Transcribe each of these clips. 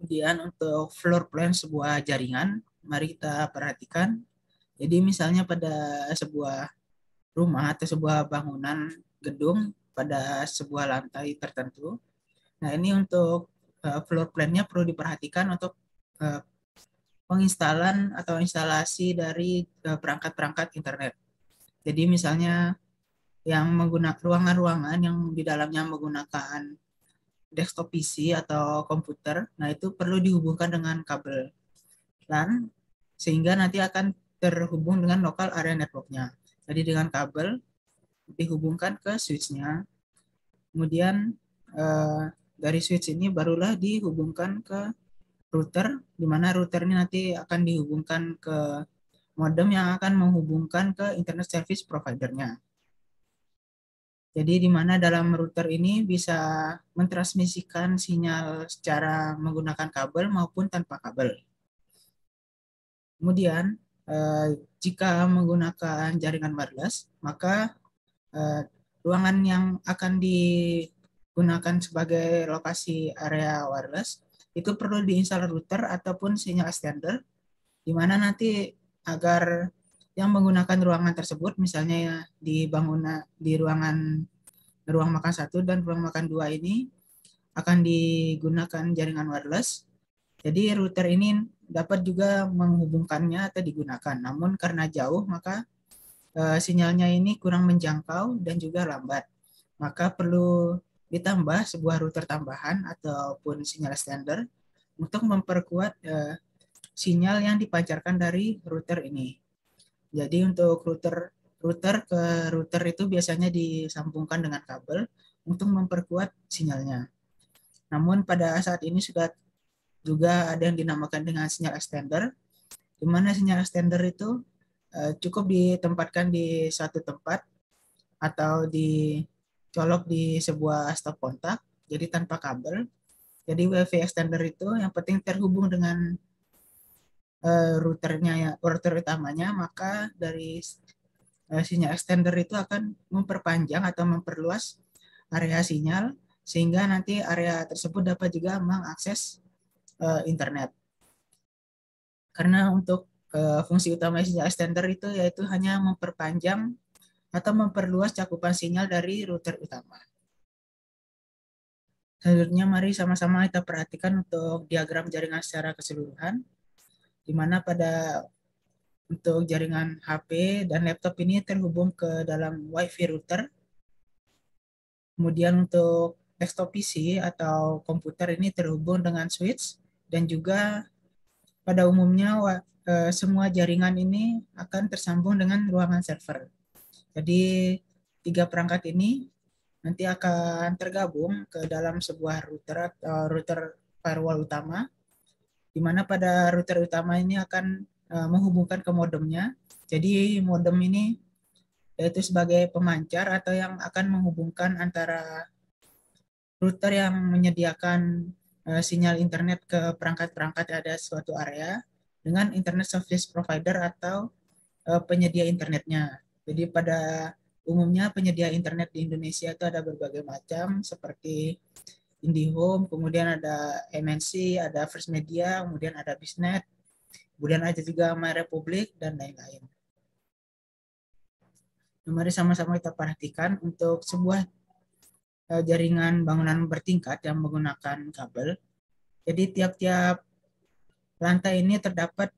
Kemudian untuk floor plan sebuah jaringan, mari kita perhatikan. Jadi misalnya pada sebuah rumah atau sebuah bangunan gedung pada sebuah lantai tertentu. Nah, ini untuk floor plan-nya perlu diperhatikan untuk penginstalan atau instalasi dari perangkat-perangkat internet. Jadi misalnya yang menggunakan ruangan-ruangan yang di dalamnya menggunakan desktop PC atau komputer, nah itu perlu dihubungkan dengan kabel LAN sehingga nanti akan terhubung dengan local area network-nya. Jadi dengan kabel dihubungkan ke switch-nya, kemudian dari switch ini barulah dihubungkan ke router, di mana router ini nanti akan dihubungkan ke modem yang akan menghubungkan ke internet service provider-nya. Jadi di mana dalam router ini bisa mentransmisikan sinyal secara menggunakan kabel maupun tanpa kabel. Kemudian jika menggunakan jaringan wireless, maka ruangan yang akan digunakan sebagai lokasi area wireless itu perlu diinstal router ataupun sinyal extender, di mana nanti agar yang menggunakan ruangan tersebut, misalnya ya di bangunan di ruang makan 1 dan ruang makan 2 ini akan digunakan jaringan wireless. Jadi router ini dapat juga menghubungkannya atau digunakan. Namun karena jauh maka sinyalnya ini kurang menjangkau dan juga lambat. Maka perlu ditambah sebuah router tambahan ataupun sinyal extender untuk memperkuat sinyal yang dipancarkan dari router ini. Jadi untuk router ke router itu biasanya disambungkan dengan kabel untuk memperkuat sinyalnya. Namun pada saat ini sudah juga ada yang dinamakan dengan sinyal extender, di mana sinyal extender itu cukup ditempatkan di suatu tempat atau dicolok di sebuah stop kontak, jadi tanpa kabel. Jadi WiFi extender itu yang penting terhubung dengan routernya ya, router utamanya, maka dari sinyal extender itu akan memperpanjang atau memperluas area sinyal sehingga nanti area tersebut dapat juga mengakses internet. Karena untuk fungsi utama sinyal extender itu yaitu hanya memperpanjang atau memperluas cakupan sinyal dari router utama. Selanjutnya mari sama-sama kita perhatikan untuk diagram jaringan secara keseluruhan, di mana pada untuk jaringan HP dan laptop ini terhubung ke dalam WiFi router. Kemudian untuk desktop PC atau komputer ini terhubung dengan switch, dan juga pada umumnya semua jaringan ini akan tersambung dengan ruangan server. Jadi tiga perangkat ini nanti akan tergabung ke dalam sebuah router atau router firewall utama, di mana pada router utama ini akan menghubungkan ke modemnya. Jadi modem ini yaitu sebagai pemancar atau yang akan menghubungkan antara router yang menyediakan sinyal internet ke perangkat-perangkat yang ada suatu area dengan internet service provider atau penyedia internetnya. Jadi pada umumnya penyedia internet di Indonesia itu ada berbagai macam seperti IndiHome, kemudian ada MNC, ada First Media, kemudian ada Bisnet, kemudian ada juga MyRepublic dan lain-lain. Mari sama-sama kita perhatikan untuk sebuah jaringan bangunan bertingkat yang menggunakan kabel. Jadi tiap-tiap lantai ini terdapat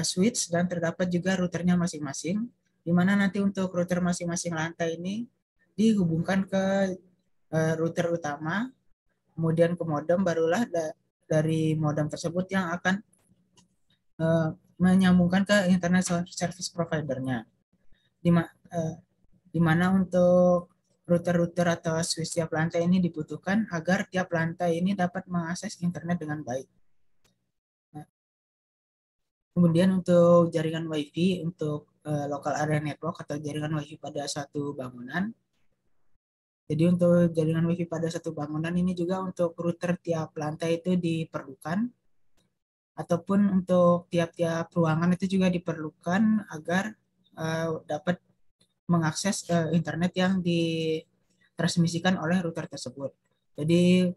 switch dan terdapat juga routernya masing-masing, di mana nanti untuk router masing-masing lantai ini dihubungkan ke router utama, kemudian ke modem, barulah dari modem tersebut yang akan menyambungkan ke internet service provider-nya. Di mana untuk router-router atau switch tiap lantai ini dibutuhkan agar tiap lantai ini dapat mengakses internet dengan baik. Kemudian untuk jaringan WiFi untuk local area network atau jaringan WiFi pada satu bangunan. Jadi untuk jaringan WiFi pada satu bangunan ini juga untuk router tiap lantai itu diperlukan, ataupun untuk tiap-tiap ruangan itu juga diperlukan agar dapat mengakses internet yang ditransmisikan oleh router tersebut. Jadi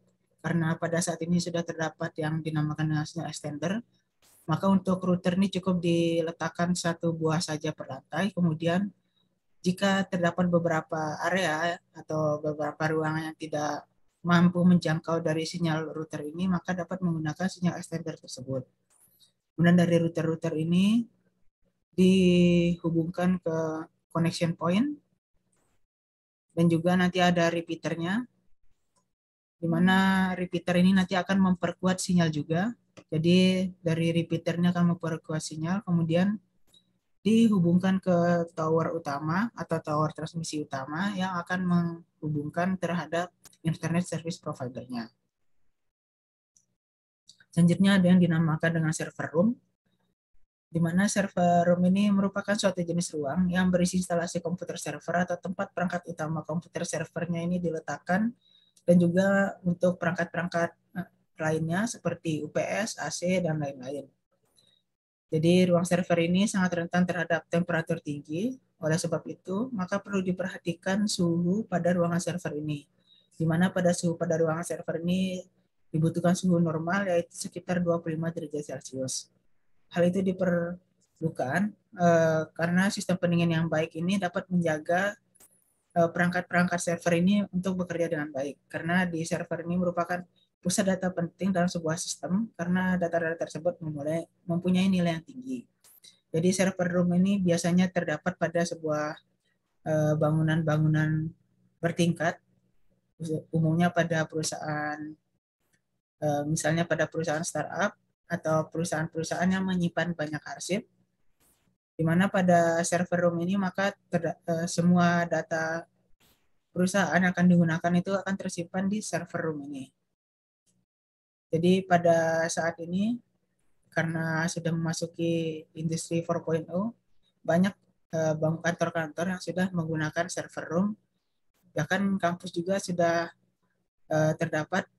karena pada saat ini sudah terdapat yang dinamakan dengan sinyal extender, maka untuk router ini cukup diletakkan satu buah saja per lantai. Kemudian jika terdapat beberapa area atau beberapa ruangan yang tidak mampu menjangkau dari sinyal router ini, maka dapat menggunakan sinyal extender tersebut. Kemudian dari router-router ini dihubungkan ke connection point, dan juga nanti ada repeaternya, di mana repeater ini nanti akan memperkuat sinyal juga. Jadi dari repeaternya akan memperkuat sinyal, kemudian dihubungkan ke tower utama atau tower transmisi utama yang akan menghubungkan terhadap internet service provider-nya. Selanjutnya ada yang dinamakan dengan server room, di mana server room ini merupakan suatu jenis ruang yang berisi instalasi komputer server atau tempat perangkat utama komputer servernya ini diletakkan, dan juga untuk perangkat-perangkat lainnya seperti UPS, AC, dan lain-lain. Jadi ruang server ini sangat rentan terhadap temperatur tinggi. Oleh sebab itu, maka perlu diperhatikan suhu pada ruangan server ini, di mana pada suhu pada ruangan server ini dibutuhkan suhu normal, yaitu sekitar 25 derajat Celcius. Hal itu diperlukan karena sistem pendingin yang baik ini dapat menjaga perangkat-perangkat server ini untuk bekerja dengan baik. Karena di server ini merupakan pusat data penting dalam sebuah sistem, karena data-data tersebut mempunyai nilai yang tinggi. Jadi server room ini biasanya terdapat pada sebuah bangunan-bangunan bertingkat, umumnya pada perusahaan, misalnya pada perusahaan startup atau perusahaan-perusahaan yang menyimpan banyak arsip, di mana pada server room ini maka semua data perusahaan yang akan digunakan itu akan tersimpan di server room ini. Jadi pada saat ini, karena sudah memasuki industri 4.0, banyak kantor-kantor yang sudah menggunakan server room. Bahkan kampus juga sudah terdapat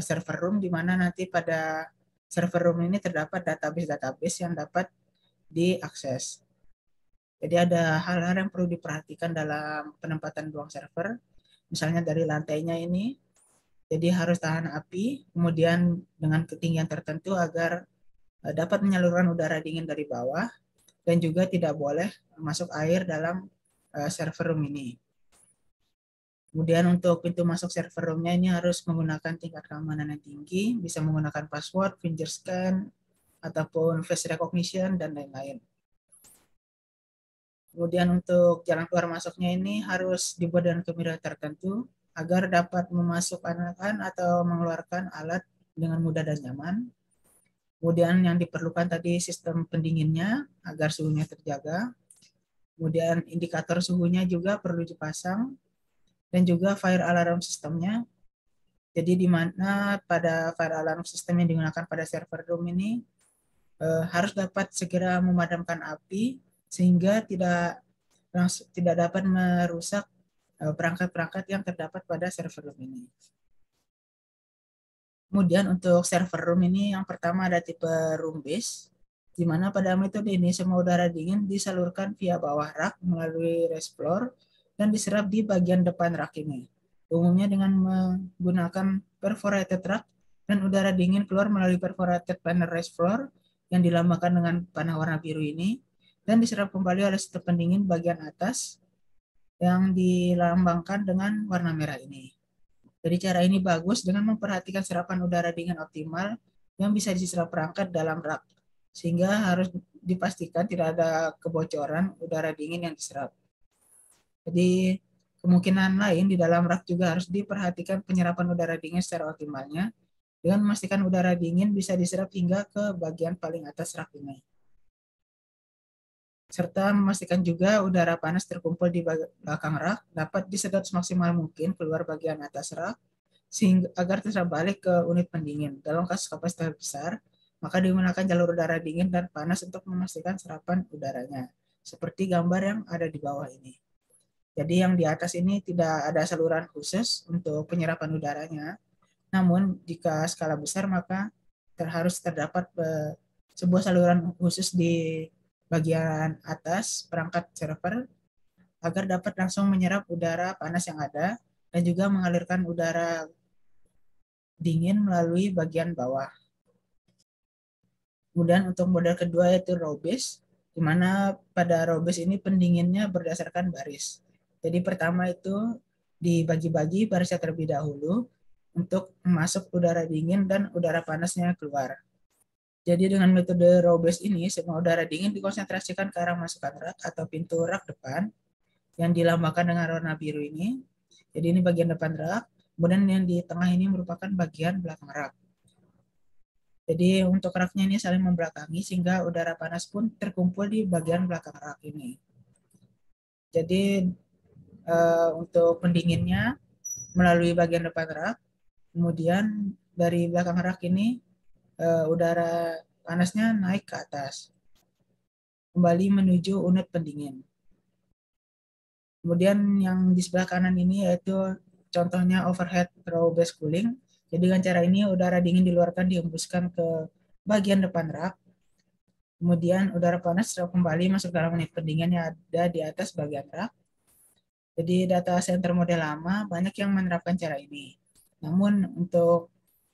server room, di mana nanti pada server room ini terdapat database-database yang dapat diakses. Jadi ada hal-hal yang perlu diperhatikan dalam penempatan ruang server. Misalnya dari lantainya ini, jadi harus tahan api, kemudian dengan ketinggian tertentu agar dapat menyalurkan udara dingin dari bawah, dan juga tidak boleh masuk air dalam server room ini. Kemudian untuk pintu masuk server roomnya ini harus menggunakan tingkat keamanan yang tinggi, bisa menggunakan password, finger scan, ataupun face recognition, dan lain-lain. Kemudian untuk jalan keluar masuknya ini harus dibuat dengan kemiringan tertentu agar dapat memasukkan atau mengeluarkan alat dengan mudah dan nyaman. Kemudian yang diperlukan tadi sistem pendinginnya agar suhunya terjaga. Kemudian indikator suhunya juga perlu dipasang, dan juga fire alarm sistemnya. Jadi di mana pada fire alarm system yang digunakan pada server room ini harus dapat segera memadamkan api sehingga tidak dapat merusak perangkat-perangkat yang terdapat pada server room ini. Kemudian untuk server room ini yang pertama ada tipe room base, di mana pada metode ini semua udara dingin disalurkan via bawah rak melalui raised floor dan diserap di bagian depan rak ini. Umumnya dengan menggunakan perforated rak, dan udara dingin keluar melalui perforated panel raised floor yang dilambangkan dengan panah warna biru ini, dan diserap kembali oleh sistem pendingin bagian atas yang dilambangkan dengan warna merah ini. Jadi cara ini bagus dengan memperhatikan serapan udara dingin optimal yang bisa diserap perangkat dalam rak, sehingga harus dipastikan tidak ada kebocoran udara dingin yang diserap. Jadi kemungkinan lain di dalam rak juga harus diperhatikan penyerapan udara dingin secara optimalnya, dengan memastikan udara dingin bisa diserap hingga ke bagian paling atas rak ini. Serta memastikan juga udara panas terkumpul di belakang rak dapat disedot semaksimal mungkin keluar bagian atas rak, sehingga agar terserap balik ke unit pendingin. Dalam kasus kapasitas besar, maka digunakan jalur udara dingin dan panas untuk memastikan serapan udaranya, seperti gambar yang ada di bawah ini. Jadi yang di atas ini tidak ada saluran khusus untuk penyerapan udaranya, namun jika skala besar maka harus terdapat sebuah saluran khusus di bagian atas perangkat server agar dapat langsung menyerap udara panas yang ada, dan juga mengalirkan udara dingin melalui bagian bawah. Kemudian untuk model kedua yaitu row base, di mana pada row base ini pendinginnya berdasarkan baris. Jadi pertama itu dibagi-bagi barisnya terlebih dahulu untuk masuk udara dingin dan udara panasnya keluar. Jadi dengan metode row base ini, semua udara dingin dikonsentrasikan ke arah masukan rak atau pintu rak depan yang dilambangkan dengan warna biru ini. Jadi ini bagian depan rak, kemudian yang di tengah ini merupakan bagian belakang rak. Jadi untuk raknya ini saling membelakangi sehingga udara panas pun terkumpul di bagian belakang rak ini. Jadi untuk pendinginnya melalui bagian depan rak, kemudian dari belakang rak ini udara panasnya naik ke atas, kembali menuju unit pendingin. Kemudian yang di sebelah kanan ini yaitu contohnya overhead row base cooling. Jadi dengan cara ini udara dingin dikeluarkan dihembuskan ke bagian depan rak. Kemudian udara panas kembali masuk dalam unit pendingin yang ada di atas bagian rak. Jadi data center model lama banyak yang menerapkan cara ini. Namun untuk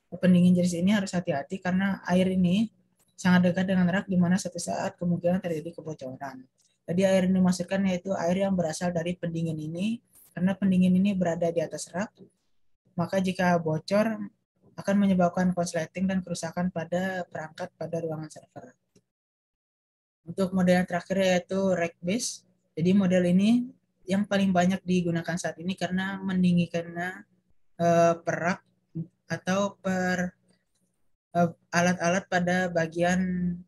pendingin jenis ini harus hati-hati karena air ini sangat dekat dengan rak di mana suatu saat kemungkinan terjadi kebocoran. Jadi air yang dimaksudkan yaitu air yang berasal dari pendingin ini karena pendingin ini berada di atas rak. Maka jika bocor akan menyebabkan korsleting dan kerusakan pada perangkat pada ruangan server. Untuk model yang terakhir yaitu rack base. Jadi model ini yang paling banyak digunakan saat ini karena mendinginkan perak atau alat-alat pada bagian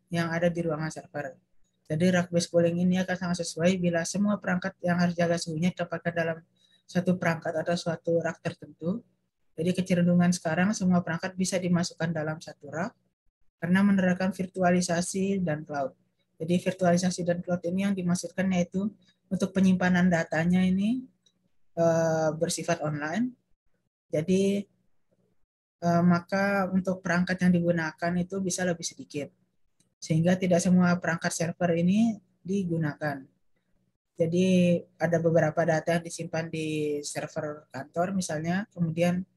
yang ada di ruangan server. Jadi rack base cooling ini akan sangat sesuai bila semua perangkat yang harus jaga suhunya ditempatkan dalam satu perangkat atau suatu rak tertentu. Jadi kecenderungan sekarang semua perangkat bisa dimasukkan dalam satu rak karena menerapkan virtualisasi dan cloud. Jadi virtualisasi dan cloud ini yang dimaksudkan yaitu untuk penyimpanan datanya ini bersifat online. Jadi maka untuk perangkat yang digunakan itu bisa lebih sedikit. Sehingga tidak semua perangkat server ini digunakan. Jadi ada beberapa data yang disimpan di server kantor misalnya, kemudian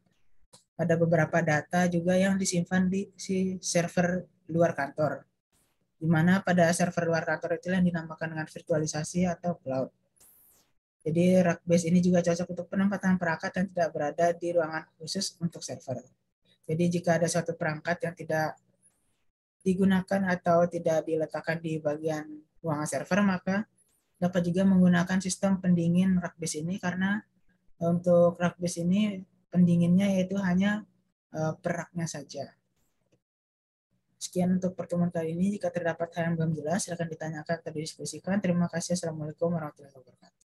ada beberapa data juga yang disimpan di server luar kantor. Di mana pada server luar kantor itu yang dinamakan dengan virtualisasi atau cloud. Jadi Rackbase ini juga cocok untuk penempatan perangkat yang tidak berada di ruangan khusus untuk server. Jadi jika ada suatu perangkat yang tidak digunakan atau tidak diletakkan di bagian ruangan server, maka dapat juga menggunakan sistem pendingin Rackbase ini karena untuk Rackbase ini pendinginnya yaitu hanya peraknya saja. Sekian untuk pertemuan kali ini. Jika terdapat hal yang belum jelas, silakan ditanyakan atau didiskusikan. Terima kasih. Assalamualaikum warahmatullahi wabarakatuh.